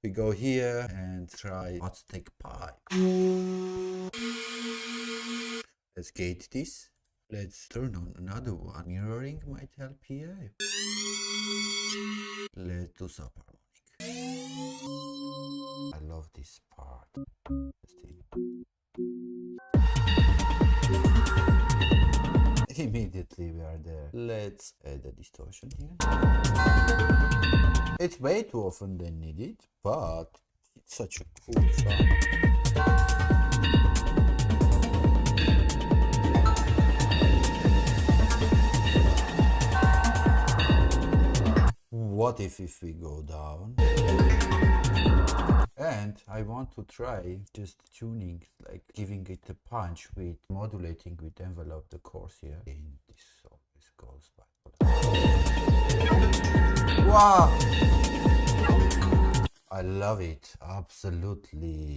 We go here and try Aztec pipe. Let's gate this. Let's turn on another one. Mirroring might help here. Let's do subharmonic. I love this part. Immediately we are there. Let's add a distortion here. It's way too often than needed, but it's such a cool sound. What if we go down? And I want to try just tuning, like giving it a punch with modulating with envelope the chords here. And this always goes by. Wow! I love it, absolutely.